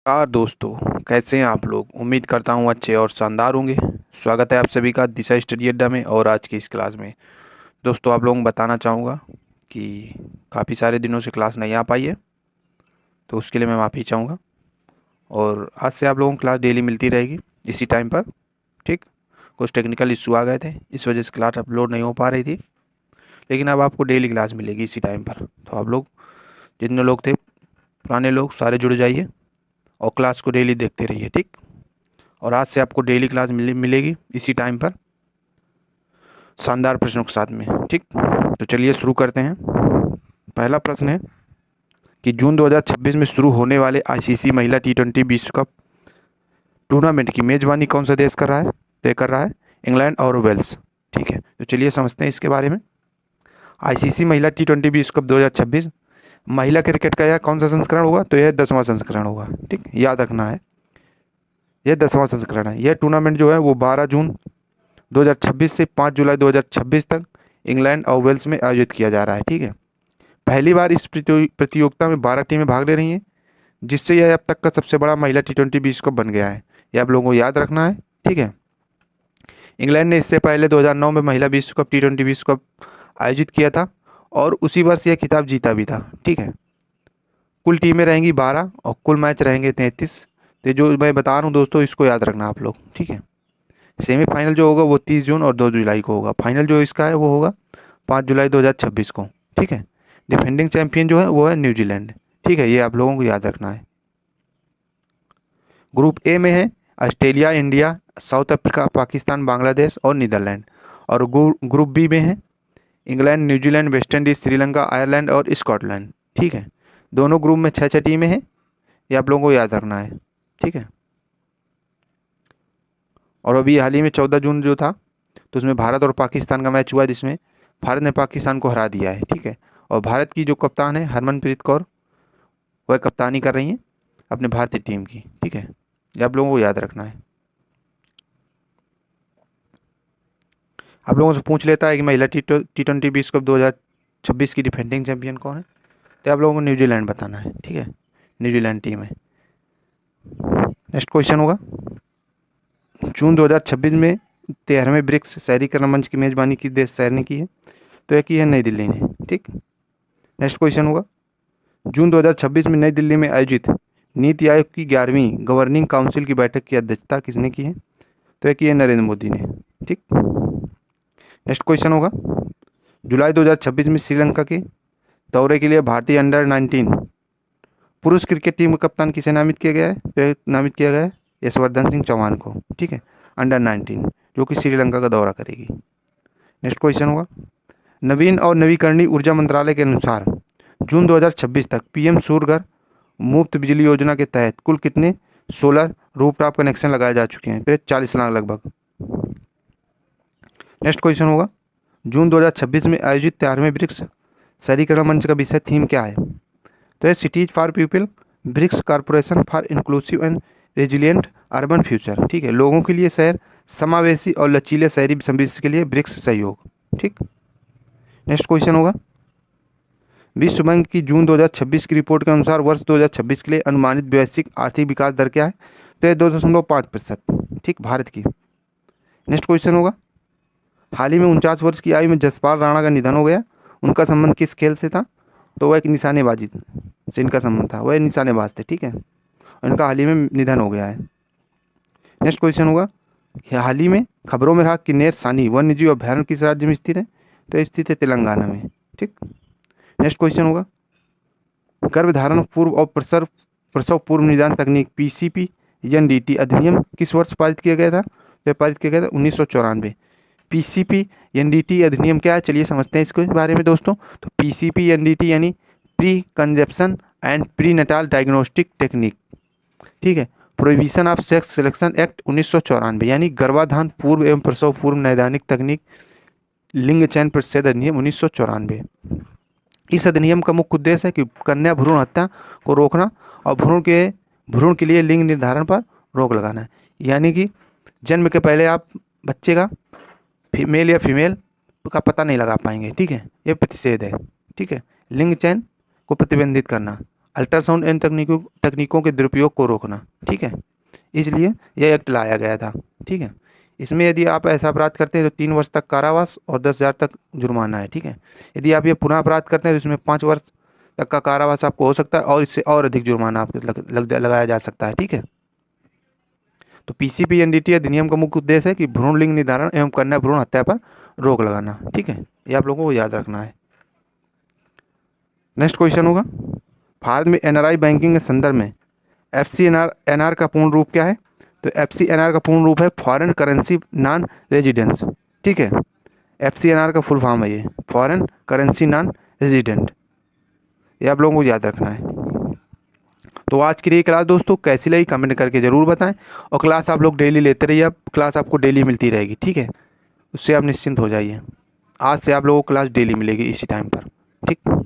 नमस्कार दोस्तों, कैसे हैं आप लोग। उम्मीद करता हूँ अच्छे और शानदार होंगे। स्वागत है आप सभी का दिशा स्टडी अड्डा में और आज की इस क्लास में। दोस्तों, आप लोगों को बताना चाहूँगा कि काफ़ी सारे दिनों से क्लास नहीं आ पाई है, तो उसके लिए मैं माफ़ी चाहूँगा। और आज से आप लोगों को क्लास डेली मिलती रहेगी इसी टाइम पर। ठीक, कुछ टेक्निकल इशू आ गए थे, इस वजह से क्लास अपलोड नहीं हो पा रही थी, लेकिन अब आपको डेली क्लास मिलेगी इसी टाइम पर। तो आप लोग, जितने लोग थे पुराने लोग, सारे जुड़ जाइए और क्लास को डेली देखते रहिए। ठीक, और आज से आपको डेली क्लास मिलेगी इसी टाइम पर, शानदार प्रश्नों के साथ में। ठीक, तो चलिए शुरू करते हैं। पहला प्रश्न है कि जून 2026 में शुरू होने वाले आईसीसी महिला टी20 विश्व कप टूर्नामेंट की मेजबानी कौन सा देश कर रहा है, तय कर रहा है। इंग्लैंड और वेल्स। ठीक है, तो चलिए समझते हैं इसके बारे में। आईसीसी महिला टी20 विश्व कप 2026 महिला क्रिकेट का यह कौन सा संस्करण होगा, तो यह 10वां संस्करण होगा। ठीक, याद रखना है, यह 10वां संस्करण है। यह टूर्नामेंट जो है वो 12 जून 2026 से 5 जुलाई 2026 तक इंग्लैंड और वेल्स में आयोजित किया जा रहा है। ठीक है, पहली बार इस प्रतियोगिता में 12 टीमें भाग ले रही हैं, जिससे यह अब तक का सबसे बड़ा महिला टी20 विश्व कप बन गया है। यह आप लोगों को याद रखना है। ठीक है, इंग्लैंड ने इससे पहले 2009 में महिला विश्व कप टी20 विश्व कप आयोजित किया था और उसी वर्ष यह खिताब जीता भी था। ठीक है, कुल टीमें रहेंगी 12 और कुल मैच रहेंगे 33। तो जो मैं बता रहा हूँ दोस्तों, इसको याद रखना आप लोग। ठीक है, सेमीफाइनल जो होगा वो 30 जून और 2 जुलाई को होगा। फाइनल जो इसका है वो होगा 5 जुलाई 2026 को। ठीक है, डिफेंडिंग चैंपियन जो है वो है न्यूजीलैंड। ठीक है, ये आप लोगों को याद रखना है। ग्रुप ए में है Australia, India, south Africa, Pakistan, Bangladesh और नीदरलैंड। और ग्रुप बी में है England, New Zealand, West Indies, Sri Lanka, Ireland और स्कॉटलैंड। ठीक है, दोनों ग्रुप में 6 टीमें हैं, ये आप लोगों को याद रखना है। ठीक है, और अभी हाल ही में 14 जून जो था, तो उसमें भारत और पाकिस्तान का मैच हुआ, जिसमें भारत ने पाकिस्तान को हरा दिया है। ठीक है, और भारत की जो कप्तान है हरमनप्रीत कौर, वह कप्तानी कर रही हैं अपने भारतीय टीम की। ठीक है, ये आप लोगों को याद रखना है। आप लोगों से पूछ लेता है कि महिला टी20 विश्व कप 2026 की डिफेंडिंग चैंपियन कौन है, तो आप लोगों को न्यूजीलैंड बताना है। ठीक है, न्यूजीलैंड टीम है। नेक्स्ट क्वेश्चन होगा, जून 2026 में 13वें ब्रिक्स शहरीकरण मंच की मेजबानी किस देश शहर ने की है, तो यह की है नई दिल्ली ने। ठीक, नेक्स्ट क्वेश्चन होगा, जून 2026 में नई दिल्ली में आयोजित नीति आयोग की 11वीं गवर्निंग काउंसिल की बैठक की अध्यक्षता किसने की है, तो यह की है नरेंद्र मोदी ने। ठीक, नेक्स्ट क्वेश्चन होगा, जुलाई 2026 में श्रीलंका के दौरे के लिए भारतीय अंडर-19 पुरुष क्रिकेट टीम का कप्तान किसे नामित किया गया है, तो नामित किया गया है यशवर्धन सिंह चौहान को। ठीक है, अंडर-19 जो कि श्रीलंका का दौरा करेगी। नेक्स्ट क्वेश्चन होगा, नवीन और नवीकरणीय ऊर्जा मंत्रालय के अनुसार जून 2026 तक पीएम सूर्य घर मुफ्त बिजली योजना के तहत कुल कितने सोलर रूफटॉप कनेक्शन लगाए जा चुके हैं, तो 40 लाख लगभग। नेक्स्ट क्वेश्चन होगा, जून 2026 में आयोजित 13वें ब्रिक्स शहरीकरण मंच का विषय थीम क्या है, तो है cities for people, BRICS corporation for inclusive and resilient urban future. ठीक है, लोगों के लिए शहर, समावेशी और लचीले शहरी भविष्य के लिए ब्रिक्स सहयोग। ठीक, नेक्स्ट क्वेश्चन होगा, विश्व बैंक की जून 2026 की रिपोर्ट के अनुसार वर्ष 2026 के लिए अनुमानित वैश्विक आर्थिक विकास दर क्या है, तो यह 2.5%। ठीक, भारत की। नेक्स्ट क्वेश्चन होगा, हाल ही में 49 वर्ष की आयु में जसपाल राणा का निधन हो गया, उनका संबंध किस खेल से था, तो वह एक निशानेबाजी से इनका संबंध था, वह निशानेबाज थे। ठीक है, इनका हाल ही में निधन हो गया है। नेक्स्ट क्वेश्चन होगा, हाल ही में खबरों में रहा किन्नर सानी वन्यजीव अभ्यारण्य किस राज्य में स्थित है, तो स्थित है तेलंगाना में। ठीक, नेक्स्ट क्वेश्चन होगा, गर्भधारण पूर्व और प्रसव पूर्व निदान तकनीक पीसीपी एनडीटी अधिनियम किस वर्ष पारित किया गया था, तो पारित किया गया था 1994। पीसीपी एनडीटी अधिनियम क्या है, चलिए समझते हैं इसके बारे में दोस्तों। तो पीसीपी एनडीटी यानी pre conception and pre natal diagnostic technique. ठीक है, prohibition of sex selection act 1994 यानी गर्भाधान पूर्व एवं प्रसव पूर्व नैदानिक तकनीक लिंग चयन प्रतिषेध अधिनियम 1994। इस अधिनियम का मुख्य उद्देश्य है कि कन्या भ्रूण हत्या को रोकना और भ्रूण के लिए लिंग निर्धारण पर रोक लगाना है। यानी कि जन्म के पहले आप बच्चे का मेल या फीमेल का पता नहीं लगा पाएंगे। ठीक है, ये प्रतिषेध है। ठीक है, लिंग चयन को प्रतिबंधित करना अल्ट्रासाउंड इन तकनीकों के दुरुपयोग को रोकना। ठीक है, इसलिए यह एक्ट लाया गया था। ठीक है, इसमें यदि आप ऐसा अपराध करते हैं तो 3 वर्ष तक कारावास और 10,000 तक जुर्माना है। ठीक है, यदि आप ये पुनः अपराध करते हैं तो इसमें 5 वर्ष तक का कारावास आपको हो सकता है और इससे और अधिक जुर्माना आपको लगाया जा सकता है। ठीक है, तो पीसीपी एनडीटी अधिनियम का मुख्य उद्देश्य है कि भ्रूण लिंग निर्धारण एवं कन्या भ्रूण हत्या पर रोक लगाना। ठीक है, ये आप लोगों को याद रखना है। नेक्स्ट क्वेश्चन होगा, भारत में एनआरआई बैंकिंग के संदर्भ में एफसीएनआर का पूर्ण रूप क्या है? तो एफसीएनआर का पूर्ण रूप है फॉरेन करेंसी नॉन रेजिडेंस। ठीक है, एफसीएनआर का फुल फॉर्म है ये, फॉरेन करेंसी नॉन रेजिडेंट। ये आप लोगों को याद रखना है। तो आज की ये क्लास दोस्तों कैसी लगी कमेंट करके ज़रूर बताएं, और क्लास आप लोग डेली लेते रहिए, अब क्लास आपको डेली मिलती रहेगी। ठीक है, उससे आप निश्चिंत हो जाइए, आज से आप लोगों को क्लास डेली मिलेगी इसी टाइम पर। ठीक।